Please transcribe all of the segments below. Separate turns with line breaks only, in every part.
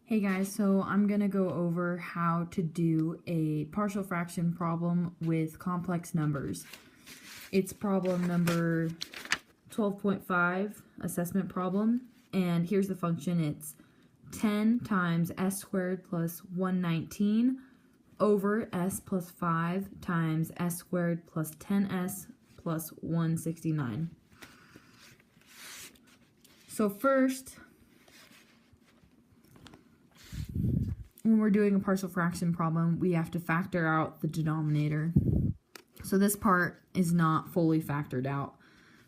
Hey guys, so I'm going to go over how to do a partial fraction problem with complex numbers. It's problem number 12.5, assessment problem, and here's the function. It's 10 times s squared plus 119 over s plus 5 times s squared plus 10s plus 169. So first, when we're doing a partial fraction problem, we have to factor out the denominator. So this part is not fully factored out.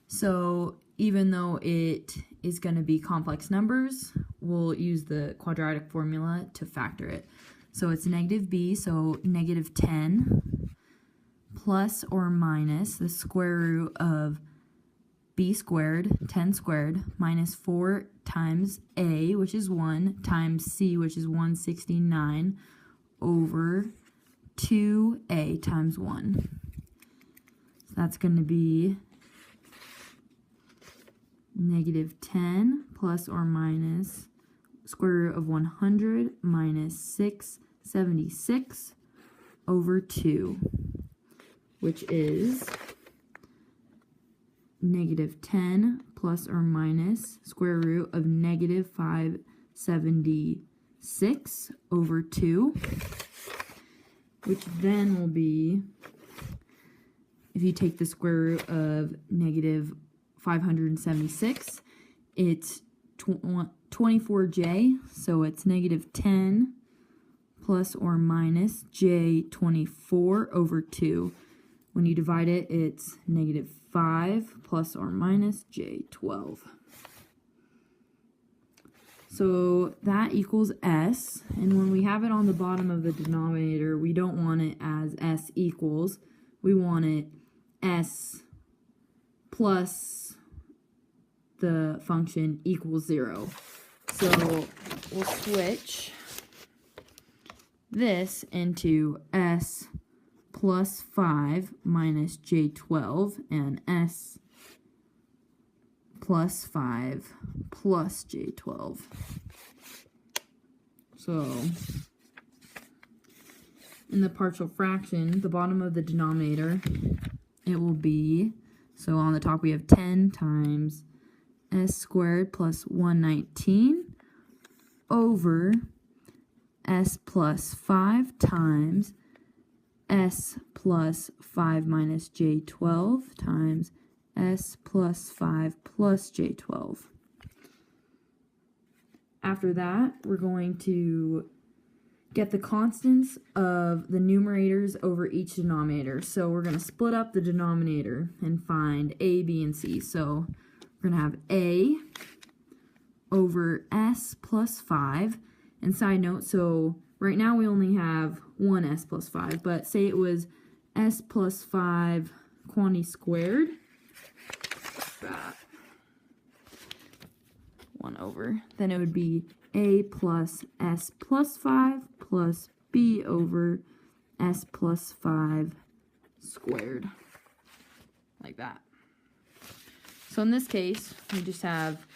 So even though it is going to be complex numbers, we'll use the quadratic formula to factor it. So it's negative b, so negative 10 plus or minus the square root of b squared, 10 squared, minus 4 times a, which is 1, times c, which is 169, over 2a times 1. So that's going to be negative 10 plus or minus square root of 100 minus 676 over 2, which is negative 10 plus or minus square root of negative 576 over 2, which then will be, if you take the square root of negative 576, it's 24j, so it's negative 10 plus or minus j24 over 2. When you divide it, it's negative 5 plus or minus j12. So that equals s, and when we have it on the bottom of the denominator, we don't want it as s equals. We want it s plus the function equals 0. So we'll switch this into s plus 5 minus j12 and s plus 5 plus j12. So in the partial fraction, the bottom of the denominator, it will be, so on the top we have 10 times s squared plus 119 over s plus 5 times s plus 5 minus j12 times s plus 5 plus j12. After that, we're going to get the constants of the numerators over each denominator. So we're going to split up the denominator and find a, b, and c. So we're going to have a over s plus 5. And side note, so right now we only have one s plus 5, but say it was s plus 5 quantity squared. That 1 over. Then it would be a plus s plus 5 plus b over s plus 5 squared. Like that. So in this case, we just have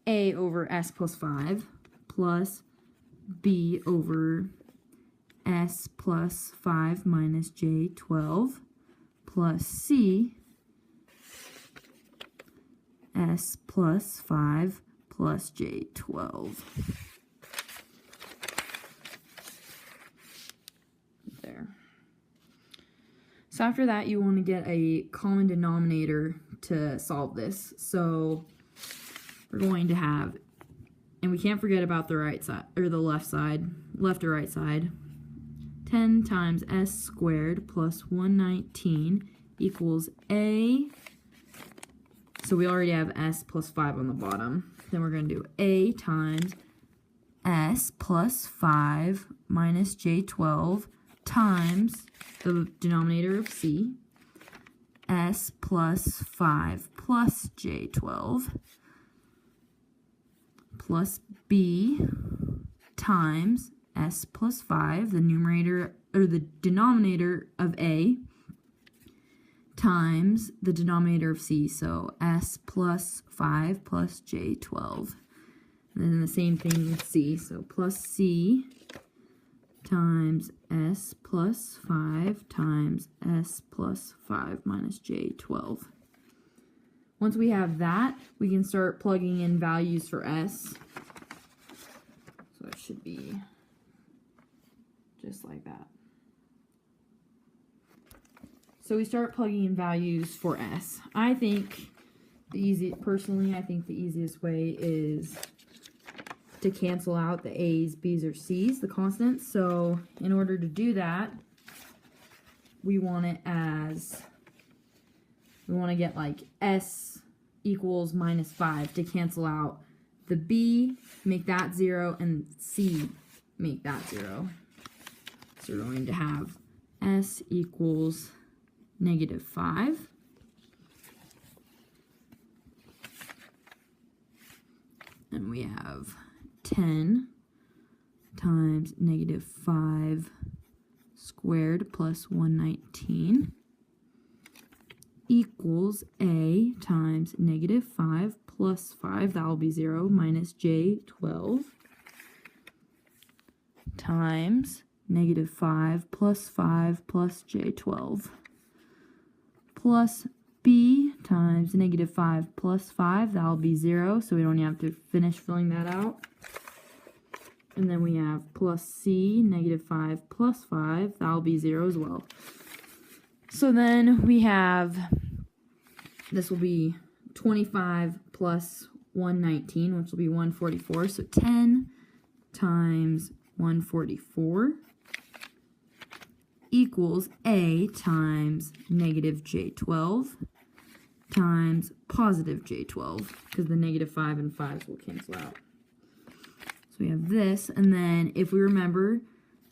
a over s plus 5 plus b over s plus 5 minus j12 plus c s plus 5 plus j12. There. So after that, you want to get a common denominator to solve this. So we're going to have, and we can't forget about the right side, or the left side, left or right side, 10 times s squared plus 119 equals a. So we already have s plus 5 on the bottom. Then we're going to do a times s plus 5 minus j12 times the denominator of c, s plus 5 plus j12, plus b times s plus 5, the numerator or the denominator of a, times the denominator of c, so s plus 5 plus j12. And then the same thing with C. So plus C times S plus 5 times S plus 5 minus J12. Once we have that, we can start plugging in values for S. So it should be just like that. So we start plugging in values for S. I think the easiest way is to cancel out the A's, B's, or C's, the constants. So in order to do that, we want to get like S equals minus 5 to cancel out the B, make that 0, and C, make that 0. So we're going to have S equals negative 5. And we have 10 times negative 5 squared plus 119 equals A times negative 5 plus 5, that will be 0, minus J12 times negative 5 plus 5 plus J12 plus B times negative 5 plus 5, that will be 0, so we don't have to finish filling that out. And then we have plus C, negative 5 plus 5, that will be 0 as well. So then we have, this will be 25 plus 119, which will be 144. So 10 times 144 equals A times negative J12 times positive J12, because the negative 5 and 5s will cancel out. So we have this, and then if we remember,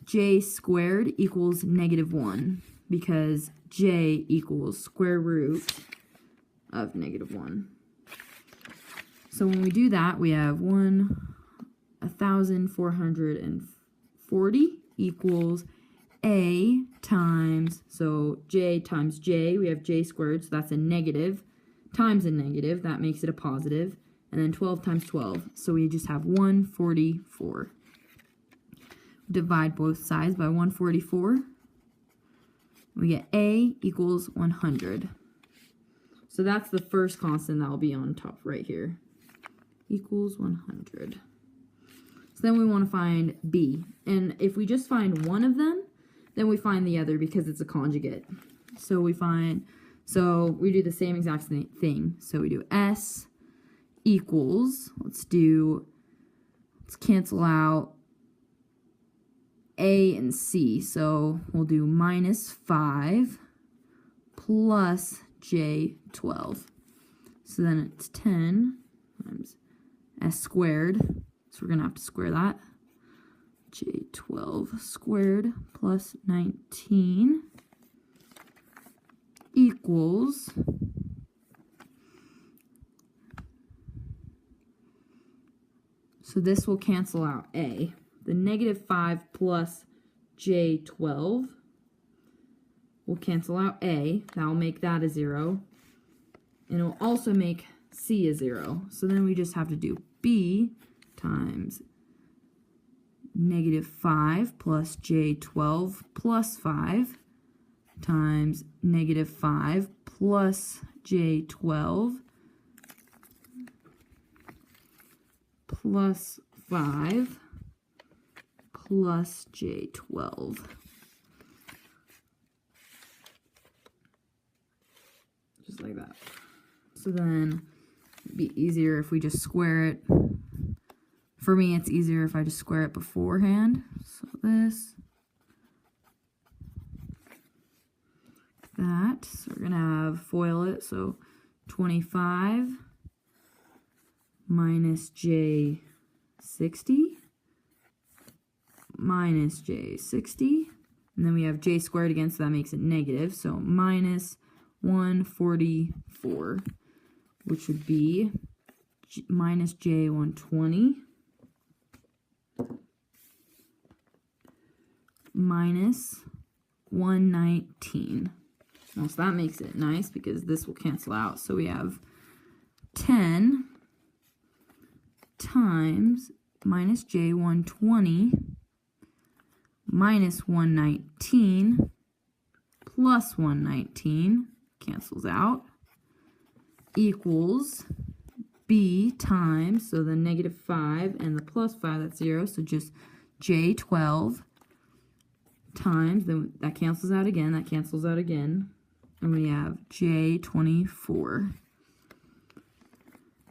J squared equals negative 1, because J equals square root of negative 1. So when we do that, we have 1,440 equals A times, so J times J, we have J squared, so that's a negative, times a negative, that makes it a positive, and then 12 times 12, so we just have 144. Divide both sides by 144. We get A equals 100. So that's the first constant that will be on top right here. Equals 100. So then we want to find B. And if we just find one of them, then we find the other because it's a conjugate. So we do the same exact thing. So we do S equals, let's cancel out A and C. So we'll do minus 5 plus J12. So then it's 10 times S squared. So we're going to have to square that. J12 squared plus 19 equals so this will cancel out A. The negative 5 plus J12 will cancel out A. That will make that a 0. And it will also make C a 0. So then we just have to do B times negative 5 plus J12 plus 5 times negative 5 plus J12 plus 5 plus J12. Just like that. So then it'd be easier if we just square it. For me, it's easier if I just square it beforehand. So this, that. So we're going to FOIL it. So 25 minus J60 minus J60. And then we have J squared again, so that makes it negative. So minus 144, which would be minus J120 minus 119. Well, so that makes it nice because this will cancel out. So we have 10 times times minus j 120 minus 119 plus 119 cancels out equals b times, so the negative 5 and the plus 5, that's 0, so just j12 times, then that cancels out again, and we have j24.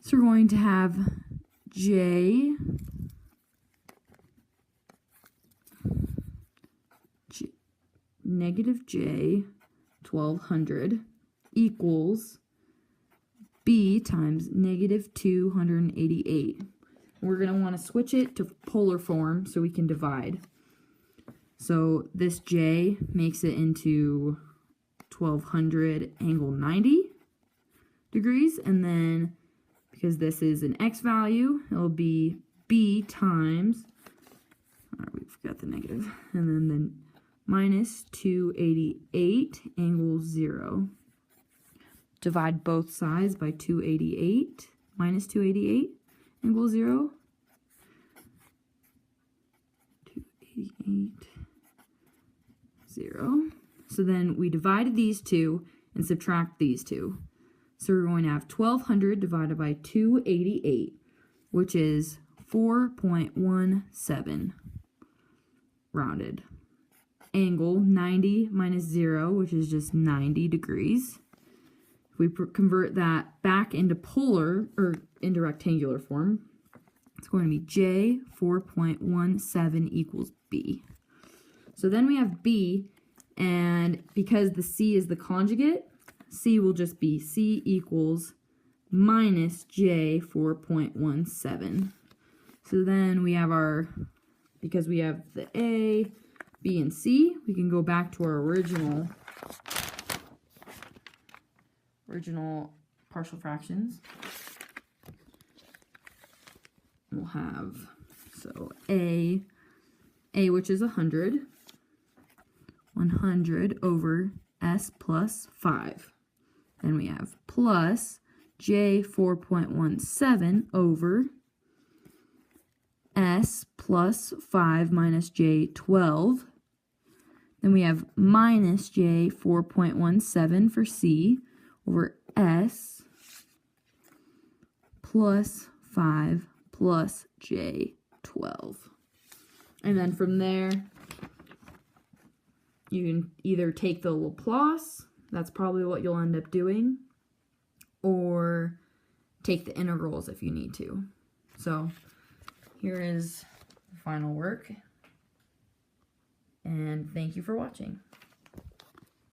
So we're going to have negative j 1200 equals b times negative 288. We're going to want to switch it to polar form so we can divide. So this j makes it into 1200 angle 90 degrees, and then because this is an x value, it'll be b times, we forgot the negative, and then the minus 288 angle 0. Divide both sides by 288, minus 288 angle 0. 288, 0. So then we divided these two and subtract these two. So we're going to have 1200 divided by 288, which is 4.17 rounded. Angle 90 minus 0, which is just 90 degrees. If we convert that back into polar, or into rectangular form, it's going to be j 4.17 equals b. So then we have b, and because the c is the conjugate, c will just be c equals minus j 4.17. So then we have our, because we have the a, b, and c, we can go back to our original partial fractions. We'll have, so a which is 100 over s plus 5. Then we have plus j 4.17 over s plus 5 minus j 12. Then we have minus j 4.17 for c over s plus 5 plus j 12. And then from there, you can either take the Laplace, that's probably what you'll end up doing, or take the integrals if you need to. So here is the final work, and thank you for watching.